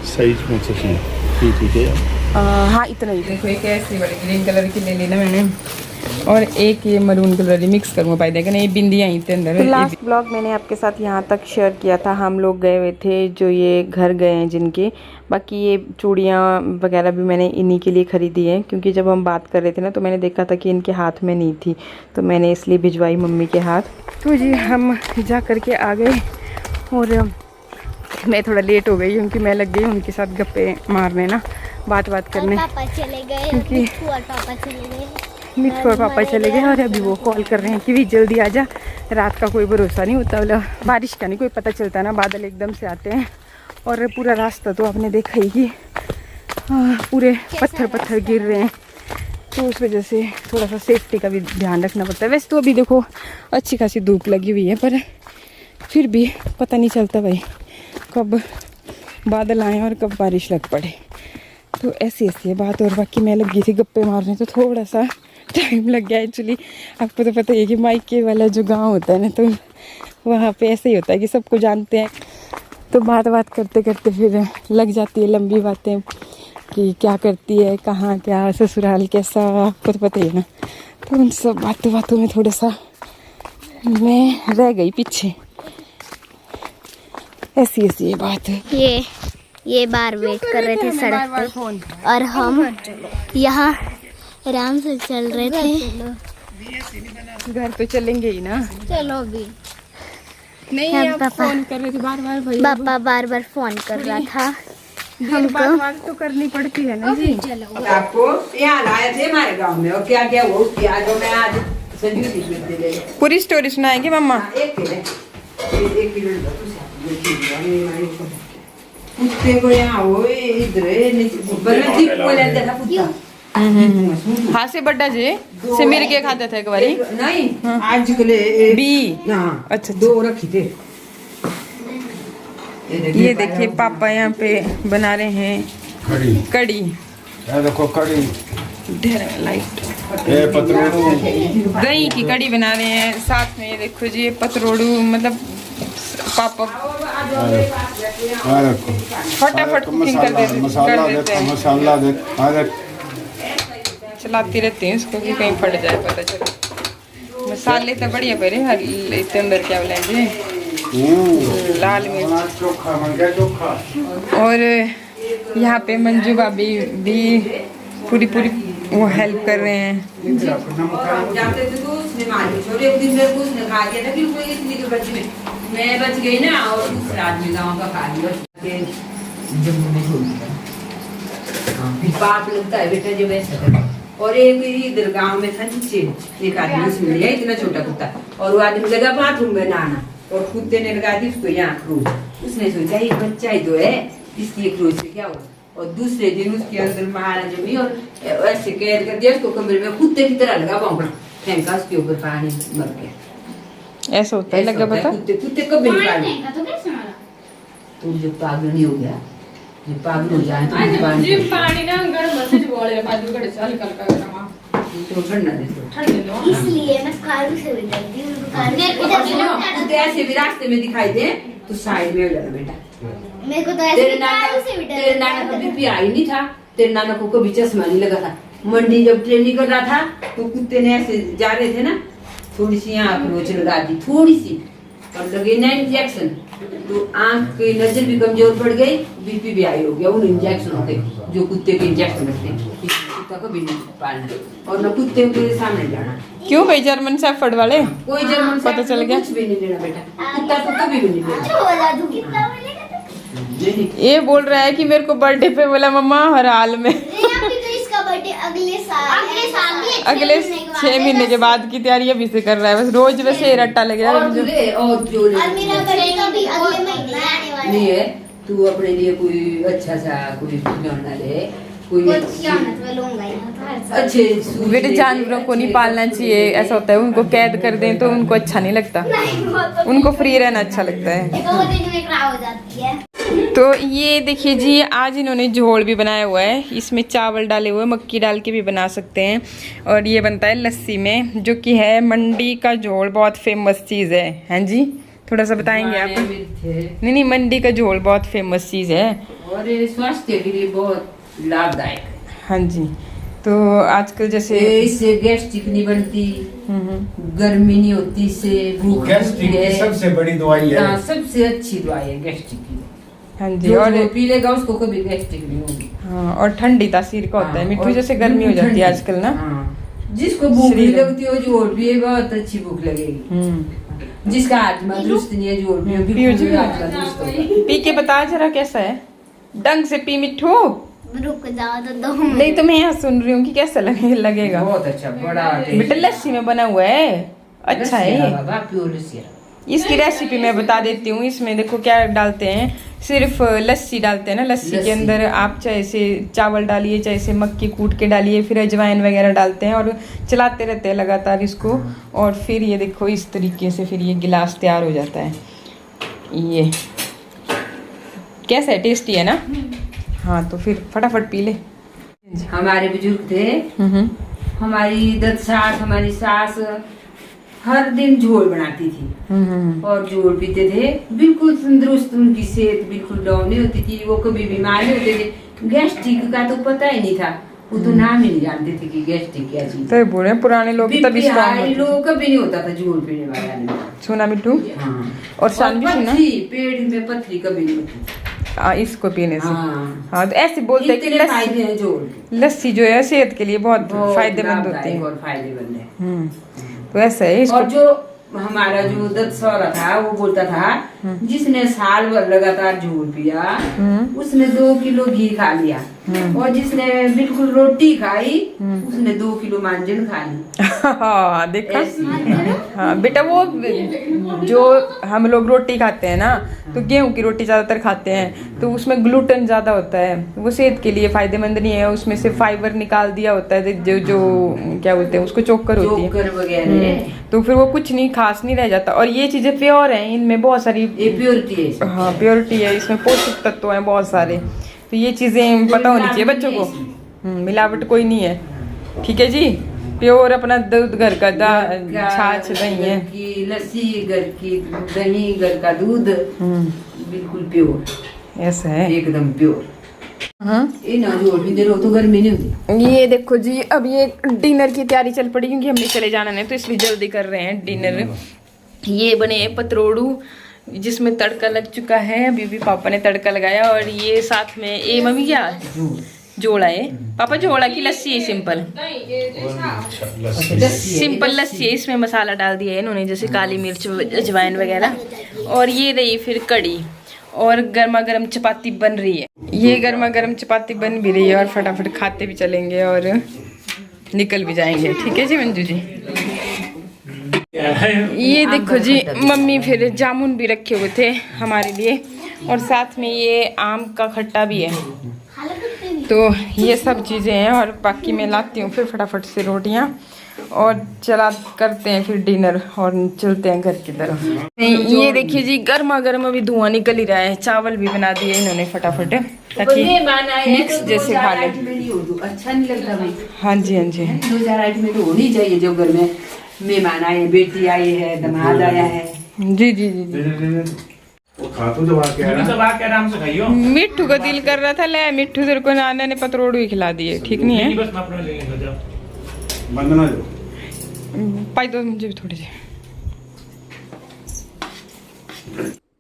Size में चाहिए ठीक है। हाँ इतना ही। देखो एक ऐसी वाली ग्रीन कलर की ले लेना मैंने, और एक ये मरून कलर मिक्स करूँगा पाई देगा ना, ये बिंदियाँ ही थे अंदर। तो लास्ट ब्लॉग मैंने आपके साथ यहाँ तक शेयर किया था, हम लोग गए हुए थे जो ये घर गए हैं जिनके, बाकी ये चूड़ियाँ वगैरह भी मैंने इन्हीं के लिए ख़रीदी हैं, क्योंकि जब हम बात कर रहे थे ना तो मैंने देखा था कि इनके हाथ में नहीं थी, तो मैंने इसलिए भिजवाई मम्मी के हाथ। तो जी हम जा कर के आ गए, और मैं थोड़ा लेट हो गई क्योंकि मैं लग गई उनके साथ गप्पे मारने ना, बात करने, क्योंकि मिट्टू और पापा चले गए, और अभी वो कॉल कर रहे हैं कि भी जल्दी आ जा, रात का कोई भरोसा नहीं होता, मतलब बारिश का नहीं कोई पता चलता ना, बादल एकदम से आते हैं, और पूरा रास्ता तो आपने देखा ही कि पूरे पत्थर गिर रहे हैं, तो उस वजह से थोड़ा सा सेफ्टी का भी ध्यान रखना पड़ता है। वैसे तो अभी देखो अच्छी खासी धूप लगी हुई है, पर फिर भी पता नहीं चलता भाई कब बादल आए और कब बारिश लग पड़े, तो ऐसी है बात। और बाकी मैं लगी थी गप्पे मारने, तो थोड़ा सा टाइम लग गया एक्चुअली। आपको तो पता ही है कि मायके वाला जो गांव होता है ना, तो वहाँ पे ऐसे ही होता है कि सबको जानते हैं, तो बात करते करते फिर लग जाती है लंबी बातें कि क्या करती है, कहाँ क्या, ससुराल कैसा, आपको तो पता ही है ना। तो उन सब बातों में थोड़ा सा मैं रह गई पीछे, ऐसी ये बात है। ये बार वेट कर रहे थे सड़क पे, और हम यहाँ आराम से चल रहे थे। घर तो चलेंगे ही ना, चलो भी नहीं हम आप पापा फोन कर रहे थे बार पापा बार फोन कर रहा था, हमको बात तो करनी पड़ती है ना जी। आपको यहाँ लाए थे हमारे गांव में, और क्या क्या वो किया जो मैं आज पूरी स्टोरी सुनाएंगे मम्मा। एक कुत्ते को यहाँ वो इधर हाँ से बड्डा जी से मिल के खाते थे एक बारी, नहीं आज के बी। अच्छा दो रखी थे। ये देखिए पापा यहाँ पे बना रहे हैं कड़ी। देखो कड़ी, लाइट पतरोड़ू दही की कड़ी बना रहे हैं, साथ में ये देखो जी पतरोड़ू, मतलब पापा फटाफट कुकिंग कर देते हैं, मसाला देख चलाती रहती हैं इसको कि कहीं फट जाए पता चले। मसाले तो बढ़िया पड़े, इसके अंदर क्या बोलेंगे लाल मिर्च चोखा। और यहाँ पे मंजू भाभी भी पूरी वो हेल्प कर रहे हैं। जाते थे तो उसने मारी छोड़े, एक दिन मेरे को उसने खा दिया था कि कोई इतनी के बच में मैं बच गई ना, और दूसरा आदमी गाँव का खा लिया, जम्मू में छोड़ दिया। फिर पाप लगता है बेटा जब ऐसा। और एक इधर गांव में था नीचे एक आदमी उसमें लिया इतना छोटा कुत्ता, और वो आदमी लगा बाथरूम में नहाना, और कुत्ते ने लगा दी उसको यहाँ क्रूज। उसने सोचा ये बच्चा ही तो है, इसकी क्रूज से क्या हो। और दूसरे दिन उसके अंदर महारा जमी, और ऐसे कैद कर दिया उसको कमरे में, कुत्ते की तरह लगा भौंकना, फेंका उसके ऊपर, पानी मर गया। ऐसा होता है लगा पता, कुत्ते कभी नहीं तो जब पागल नहीं हो गया, जब पागल हो जाए तो पानी ना तो ठंडा दे दो, इसलिए मैं कालू से भी डरती हूँ। ऐसे भी रास्ते में दिखाई दे तो साइड में हो जाना बेटा। मेरे को तो ऐसे कालू से भी डर, तेरे नाना का बीपी आई नहीं था, तेरे नाना को कभी चश्मा नहीं लगा था। मंडी जब ट्रेनिंग कर रहा था तो कुत्ते ने ऐसे जा रहे थे ना, थोड़ी सी आँख नोच लगा दी, थोड़ी सी, और लगे ना इंजेक्शन, तो आँख की नजर भी कमजोर पड़ गई, बीपी भी हाई हो गया। उन इंजेक्शन होते जो कुत्ते के इंजेक्शन लगते हैं, कुत्ता कभी नहीं पालना, और न कुत्ते के सामने जाना। क्यों भाई जर्मन शेफर्ड वाले कोई जर्मन पता चल गया, कुछ भी नहीं लेना बेटा, कुत्ता तो कभी भी नहीं लेना। ये बोल रहा है कि मेरे को बर्थडे पे बोला मम्मा हर हाल में। इसका बर्थडे अगले 6 महीने के बाद की तैयारी अभी से कर रहा है, बस रोज वैसे रट्टा लग रहा है। और जो नहीं है, तू अपने लिए कोई अच्छा सा कोई खिलौना ले, कोई अच्छे बेटे जानवरों को नहीं पालना चाहिए, ऐसा होता है उनको कैद कर दें तो उनको अच्छा नहीं लगता, उनको फ्री रहना अच्छा लगता है। तो ये देखिए जी आज इन्होंने झोल भी बनाया हुआ है, इसमें चावल डाले हुए, मक्की डाल के भी बना सकते हैं, और ये बनता है लस्सी में, जो कि है मंडी का झोल, बहुत फेमस चीज़ है। हाँ जी थोड़ा सा बताएंगे आप? थे नहीं, मंडी का झोल बहुत फेमस चीज है और ये स्वास्थ्य के लिए बहुत लाभदायक है। हाँ जी। तो आजकल जैसे इससे गैस्ट्रिक नहीं बनती, गर्मी नहीं होती, इससे भूख गैस्ट्रिक लगती की है। सबसे बड़ी दवाई है। हाँ, सबसे अच्छी दवाई है गैस्ट्रिक की। हाँ जी। जो और पी लेगा उसको कभी गैस्ट्रिक नहीं होगी। हाँ, और ठंडी तासीर का होता है मिट्टू, और जैसे गर्मी हो जाती है ठंडी। आजकल ना। हाँ, जिसको भूख नहीं शरीर- लगती हो जोड़ पिए बहुत अच्छी भूख लगेगी। जिसका आत्मा दुरुस्त नहीं है जोड़ पिए पियो बिल्कुल जी। भी आत्मा दुरुस्त होगा। पी के बता जरा कैसा है, ढंग से पी मिट्टू। रुक जाओ तो दो नहीं तो मैं यहाँ सुन रही हूँ कि कैसा लगेगा। बहुत अच्छा, बड़ा बेटा लस्सी में बना हुआ है, अच्छा है। बाबा प्योर लस्सी है। इसकी रेसिपी मैं बता देती हूँ। इसमें देखो क्या डालते हैं, सिर्फ लस्सी डालते हैं ना। लस्सी के लस्सी। अंदर आप चाहे से चावल डालिए, चाहे से मक्की कूट के डालिए, फिर अजवाइन वगैरह डालते हैं और चलाते रहते हैं लगातार इसको। और फिर ये देखो इस तरीके से फिर ये गिलास तैयार हो जाता है। ये कैसा है, टेस्टी है ना? हाँ, तो फिर फटाफट पी ले। हमारे बुजुर्ग थे, हमारी दस सास, हमारी सास हर दिन झोल बनाती थी और झोल पीते थे। बिल्कुल तंदुरुस्त, उनकी सेहत बिल्कुल डाउन नहीं होती थी, वो कभी बीमार नहीं होते थे। गैस्ट्रिक का तो पता ही नहीं था, वो तो नाम ही नहीं जानते थे कि गैस्ट्रिक क्या चीज। तो बोले पुराने लोग तभी स्ट्रॉन्ग होते थे। लोग कभी नहीं होता था झोल पीने वाला ने। सुना मिट्टू? हाँ। और शान भी सुना? पथरी, पेट में पथरी कभी नहीं होती। इसको पीने से। हाँ। हाँ, तो ऐसे बोलते हैं कि इतने फायदे हैं झोल के। लस्सी जो है सेहत के लिए बहुत फायदेमंद होती लाभदायक है। और फायदेमंद है। तो ऐसा है इसको। और जो हमारा जो दत्त सौरा था वो बोलता था, जिसने साल भर लगातार झोल पिया उसने 2 किलो घी खा लिया, और जिसने बिल्कुल रोटी खाई उसने 2 किलो मांजन खा ली। हाँ देखा। ऐसी। हाँ बेटा, वो जो हम लोग रोटी खाते हैं ना, तो गेहूं की रोटी ज्यादातर खाते हैं, तो उसमें ग्लूटेन ज्यादा होता है, वो सेहत के लिए फायदेमंद नहीं है। उसमें से फाइबर निकाल दिया होता है, जो क्या बोलते हैं उसको, चोकर होती है, चोकर वगैरह। तो फिर वो कुछ नहीं खास नहीं रह जाता। और ये चीजें प्योर हैं, इनमें बहुत सारी ये प्योरिटी है इसमें। हाँ प्योरिटी है, इसमें पोषक तत्व हैं बहुत सारे। तो ये चीजें पता होनी चाहिए बच्चों को। मिलावट कोई नहीं है, ठीक है जी। प्योर अपना दूध घर का, छाछ दही है, घर की लस्सी, घर की दही, घर का दूध, बिल्कुल प्योर, ऐसा है एकदम प्योर। ये ना जोड़ भी दे रहो तो गर्मी नहीं होती। ये देखो जी, अब ये डिनर की तैयारी चल पड़ी क्योंकि हमने चले जाना है, तो इसलिए जल्दी कर रहे हैं डिनर। ये बने हैं पतरोड़ू जिसमें तड़का लग चुका है, अभी भी पापा ने तड़का लगाया। और ये साथ में ये मम्मी क्या जोड़ा है पापा, जोड़ा की लस्सी है, सिंपल सिंपल लस्सी है। इसमें मसाला डाल दिया है इन्होंने, जैसे काली मिर्च, अजवाइन वगैरह। और ये रही फिर कड़ी, और गर्मा गर्म चपाती बन रही है। ये गर्मा गर्म चपाती बन भी रही है और फटाफट खाते भी चलेंगे और निकल भी जाएंगे, ठीक है जी मंजू जी। ये देखो जी, मम्मी फिर जामुन भी रखे हुए थे हमारे लिए, और साथ में ये आम का खट्टा भी है। तो ये सब चीज़ें हैं, और बाकी मैं लाती हूँ फिर फटाफट से रोटियाँ, और चला करते हैं फिर डिनर और चलते हैं घर की तरफ। ये देखिए जी, गर्मा गर्म अभी धुआं निकल ही रहा है। चावल भी बना दिए इन्होंने फटाफट, ताकि मिक्स जैसे खा ले। अच्छा नहीं लगता भाई। हाँ जी हाँ जी। 2-4 आइटमें तो होनी चाहिए, जो घर में मेहमान आए, बेटी आई है, दामाद आया है। जी जी जी जी। आराम से खाइयो। मिट्टू का दिल कर रहा था, ले मिट्टू तेरे को नाना ने पतरोड़ भी खिला दिए, ठीक नहीं है? बस मैं अपना ले लेंगे, जाओ। बंदना जो पाई दो मुझे भी थोड़े से।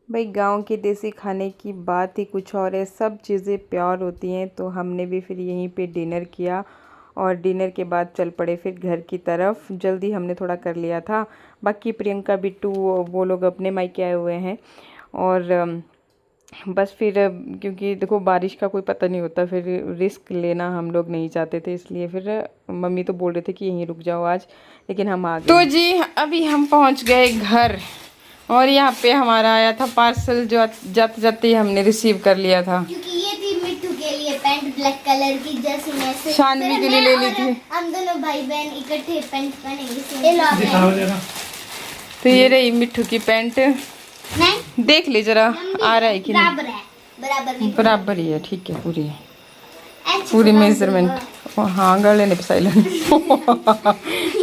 भाई गांव के देसी खाने की बात ही कुछ और है, सब चीज़ें प्योर होती हैं। तो हमने भी फिर यहीं पे डिनर किया, और डिनर के बाद चल पड़े फिर घर की तरफ। जल्दी हमने थोड़ा कर लिया था। बाकी प्रियंका, बिट्टू वो लोग अपने मायके आए हुए हैं, और बस फिर क्योंकि देखो बारिश का कोई पता नहीं होता, फिर रिस्क लेना हम लोग नहीं चाहते थे, इसलिए फिर मम्मी तो बोल रहे थे कि यहीं रुक जाओ आज, लेकिन हम आ गए। तो जी अभी हम पहुंच गए घर, और यहाँ पे हमारा आया था पार्सल, जो जाते जाते ही हमने रिसीव कर लिया था। क्योंकि ये थी मिट्टू के लिए पैंट ब्लैक कलर की, जैसी मैं से शानवी के लिए ले ली थी। हम दोनों भाई बहन इकट्ठे पैंट पहनेंगे। दिखाओ जरा। तो ये रही मिट्टू की पैंट, नहीं देख ले जरा आ रहा है कि नहीं। बराबर है, बराबर नहीं, बराबर ही है, ठीक है, पूरी है, ऐसे पूरी थोड़ा मेजरमेंट। हाँ गले ने पिसाई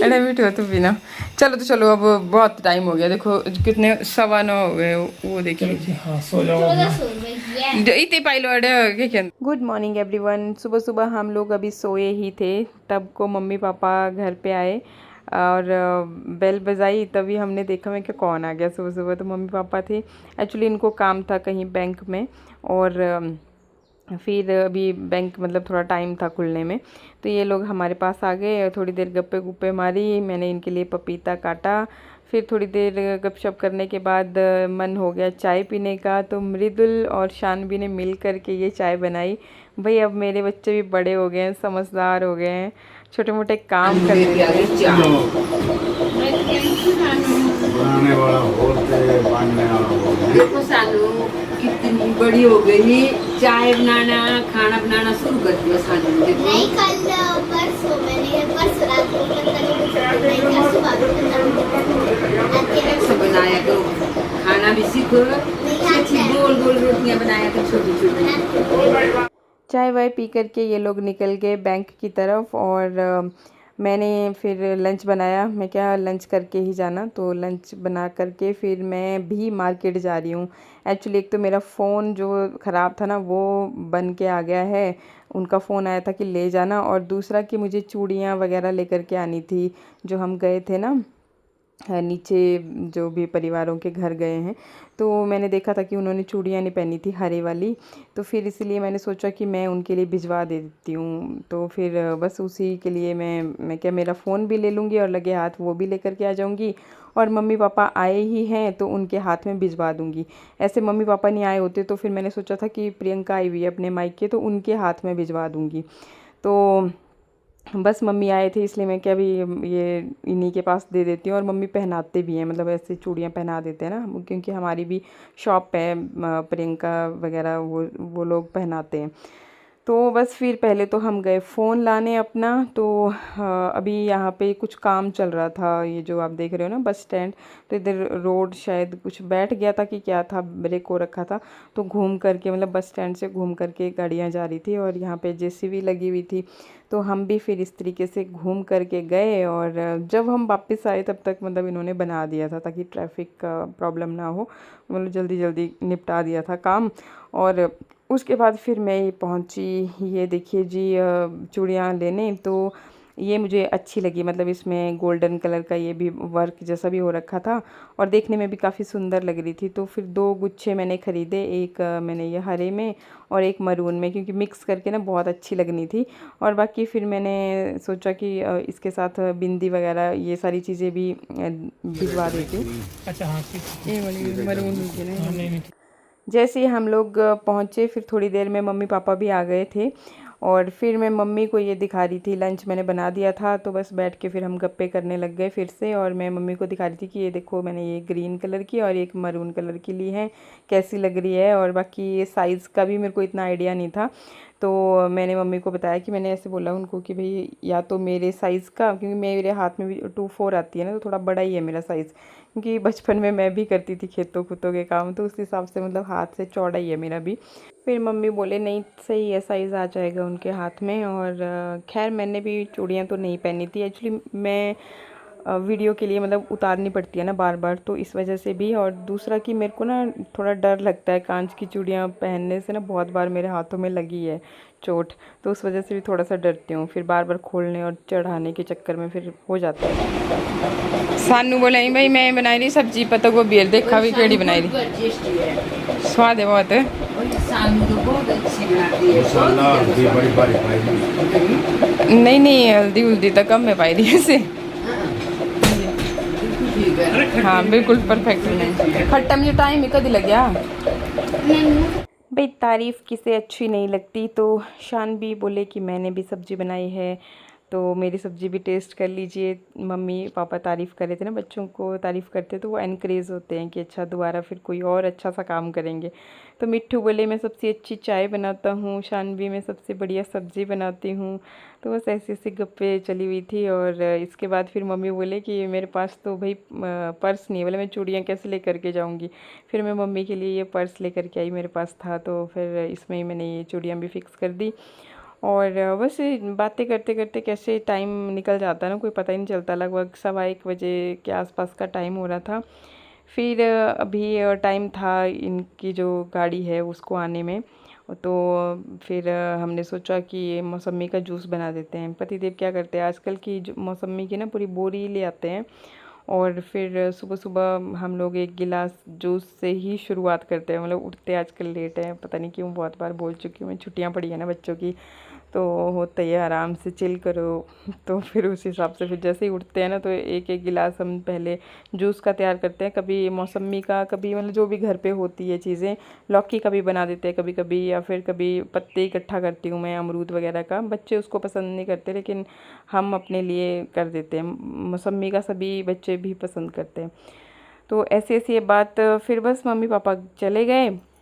अरे मीठो तू भी ना। चलो तो चलो, अब बहुत टाइम हो गया, देखो कितने 9:15 हो गए, वो देखिए। हाँ सो जाओ। इतने पाइलो गुड मॉर्निंग एवरीवन। सुबह सुबह हम लोग अभी सोए ही थे, तब को मम्मी पापा घर पे आए और बेल बजाई, तभी हमने देखा मैं कि कौन आ गया सुबह सुबह। तो मम्मी पापा थे, एक्चुअली इनको काम था कहीं बैंक में, और फिर अभी बैंक मतलब थोड़ा टाइम था खुलने में, तो ये लोग हमारे पास आ गए और थोड़ी देर गप्पे गुप्पे मारी। मैंने इनके लिए पपीता काटा, फिर थोड़ी देर गपशप करने के बाद मन हो गया चाय पीने का, तो मृदुल और शानवी ने मिल कर के ये चाय बनाई। भाई अब मेरे बच्चे भी बड़े हो गए हैं, समझदार हो गए हैं, छोटे मोटे काम कर लेते हैं। बनाने वाला होते बांधने वाला होते। देखो सानू कितनी बड़ी हो गई, चाय बनाना खाना बनाना शुरू कर दिया सानू ने। देखो नहीं, कल परसों मैंने परसों रात को सब बनाया करो, खाना भी सीखो, अच्छी गोल गोल रोटियां बनाया करो छोटी छोटी। चाय वाय पी करके ये लोग निकल गए बैंक की तरफ, और मैंने फिर लंच बनाया। मैं क्या लंच करके ही जाना, तो लंच बना करके फिर मैं भी मार्केट जा रही हूँ। एक्चुअली एक तो मेरा फ़ोन जो ख़राब था ना, वो बन के आ गया है, उनका फ़ोन आया था कि ले जाना, और दूसरा कि मुझे चूड़ियाँ वगैरह लेकर के आनी थी, जो हम गए थे ना नीचे, जो भी परिवारों के घर गए हैं, तो मैंने देखा था कि उन्होंने चूड़ियाँ नहीं पहनी थी हरे वाली, तो फिर इसीलिए मैंने सोचा कि मैं उनके लिए भिजवा देती हूँ। तो फिर बस उसी के लिए मैं क्या मेरा फ़ोन भी ले लूँगी और लगे हाथ वो भी लेकर के आ जाऊँगी, और मम्मी पापा आए ही हैं तो उनके हाथ में भिजवा दूँगी। ऐसे मम्मी पापा नहीं आए होते तो फिर मैंने सोचा था कि प्रियंका आई हुई है अपने मायके, तो उनके हाथ में भिजवा दूँगी। तो बस मम्मी आए थे इसलिए मैं क्या भी ये इन्हीं के पास दे देती हूँ, और मम्मी पहनाते भी हैं, मतलब ऐसे चूड़ियाँ पहना देते हैं ना, क्योंकि हमारी भी शॉप है, प्रियंका वगैरह वो लोग पहनाते हैं। तो बस फिर पहले तो हम गए फ़ोन लाने अपना, तो अभी यहाँ पे कुछ काम चल रहा था, ये जो आप देख रहे हो ना बस स्टैंड, तो इधर रोड शायद कुछ बैठ गया था कि क्या था, ब्रेक हो रखा था, तो घूम करके मतलब बस स्टैंड से घूम करके गाड़ियाँ जा रही थी, और यहाँ पे जेसीबी लगी हुई थी, तो हम भी फिर इस तरीके से घूम करके गए। और जब हम वापस आए तब तक मतलब इन्होंने बना दिया था ताकि ट्रैफिक का प्रॉब्लम ना हो, मतलब जल्दी जल्दी निपटा दिया था काम। और उसके बाद फिर मैं पहुंची, ये देखिए जी चूड़ियाँ लेने, तो ये मुझे अच्छी लगी, मतलब इसमें गोल्डन कलर का ये भी वर्क जैसा भी हो रखा था, और देखने में भी काफ़ी सुंदर लग रही थी। तो फिर 2 गुच्छे मैंने ख़रीदे, एक मैंने ये हरे में और एक मरून में, क्योंकि मिक्स करके ना बहुत अच्छी लगनी थी। और बाकी फिर मैंने सोचा कि इसके साथ बिंदी वगैरह ये सारी चीज़ें भी भिजवा देती। अच्छा हाँ, ये वाली मरून। जैसे ही हम लोग पहुँचे फिर थोड़ी देर में मम्मी पापा भी आ गए थे, और फिर मैं मम्मी को ये दिखा रही थी, लंच मैंने बना दिया था, तो बस बैठ के फिर हम गप्पे करने लग गए फिर से। और मैं मम्मी को दिखा रही थी कि ये देखो मैंने ये ग्रीन कलर की और एक मरून कलर की ली है, कैसी लग रही है। और बाकी ये साइज़ का भी मेरे को इतना आइडिया नहीं था, तो मैंने मम्मी को बताया कि मैंने ऐसे बोला उनको कि भाई या तो मेरे साइज़ का, क्योंकि मेरे हाथ में भी 2-4 आती है ना, तो थोड़ा बड़ा ही है मेरा साइज़, क्योंकि बचपन में मैं भी करती थी खेतों खुतों के काम, तो उस हिसाब से मतलब हाथ से चौड़ा ही है मेरा भी। फिर मम्मी बोले नहीं सही है, साइज़ आ जाएगा उनके हाथ में। और खैर मैंने भी चूड़ियाँ तो नहीं पहनी थी, एक्चुअली मैं वीडियो के लिए मतलब उतारनी पड़ती है ना बार बार, तो इस वजह से भी। और दूसरा कि मेरे को ना थोड़ा डर लगता है, कांच की चूड़ियाँ पहनने से ना बहुत बार मेरे हाथों में लगी है चोट, तो उस वजह से भी थोड़ा सा डरती हूँ, फिर बार बार खोलने और चढ़ाने के चक्कर में फिर हो जाता है। सानू बोला भाई मैं बनाई रही सब्जी पत्ता गोभी, देखा भी केड़ी बनाई रही, स्वाद है बहुत। सानू तो बहुत अच्छी बनाती है, मसाला हल्दी बड़ी बारी पाई। नहीं हल्दी उल्दी तो कम में पाई रही है से। हाँ बिल्कुल परफेक्ट है। खट्टा मुझे टाइम ही कभी लग गया भाई, तारीफ़ किसे अच्छी नहीं लगती। तो शान भी बोले कि मैंने भी सब्ज़ी बनाई है, तो मेरी सब्ज़ी भी टेस्ट कर लीजिए। मम्मी पापा तारीफ़ कर रहे थे ना, बच्चों को तारीफ़ करते तो वो एनकरेज होते हैं कि अच्छा दोबारा फिर कोई और अच्छा सा काम करेंगे। तो मिट्ठू बोले मैं सबसे अच्छी चाय बनाता हूँ, शानवी मैं सबसे बढ़िया सब्ज़ी बनाती हूँ। तो बस ऐसी ऐसी गप्पे चली हुई थी। और इसके बाद फिर मम्मी बोले कि मेरे पास तो भाई पर्स नहीं है, बोले मैं चूड़ियाँ कैसे लेकर के जाऊँगी। फिर मैं मम्मी के लिए ये पर्स लेकर के आई, मेरे पास था, तो फिर इसमें ही मैंने ये चूड़ियाँ भी फिक्स कर दी। और बस बातें करते करते कैसे टाइम निकल जाता है ना, कोई पता ही नहीं चलता। लगभग 1:15 के आसपास का टाइम हो रहा था। फिर अभी टाइम था इनकी जो गाड़ी है उसको आने में, तो फिर हमने सोचा कि मौसमी का जूस बना देते हैं। पतिदेव क्या करते हैं आजकल की मौसमी की ना पूरी बोरी ले आते हैं, और फिर सुबह सुबह हम लोग एक गिलास जूस से ही शुरुआत करते हैं। मतलब उठते आजकल लेट है, पता नहीं क्यों, बहुत बार बोल चुकी हूँ मैं, छुट्टियाँ पड़ी है ना बच्चों की, तो होता ही है आराम से चिल करो। तो फिर उस हिसाब से फिर जैसे ही उठते हैं ना, तो एक एक गिलास हम पहले जूस का तैयार करते हैं। कभी मौसमी का, कभी मतलब जो भी घर पे होती है चीज़ें, लौकी का भी बना देते हैं कभी कभी, या फिर कभी पत्ते इकट्ठा करती हूँ मैं अमरूद वगैरह का। बच्चे उसको पसंद नहीं करते, लेकिन हम अपने लिए कर देते हैं। मौसमी का सभी बच्चे भी पसंद करते हैं। तो ऐसी ऐसी ये बात। फिर बस मम्मी पापा चले गए,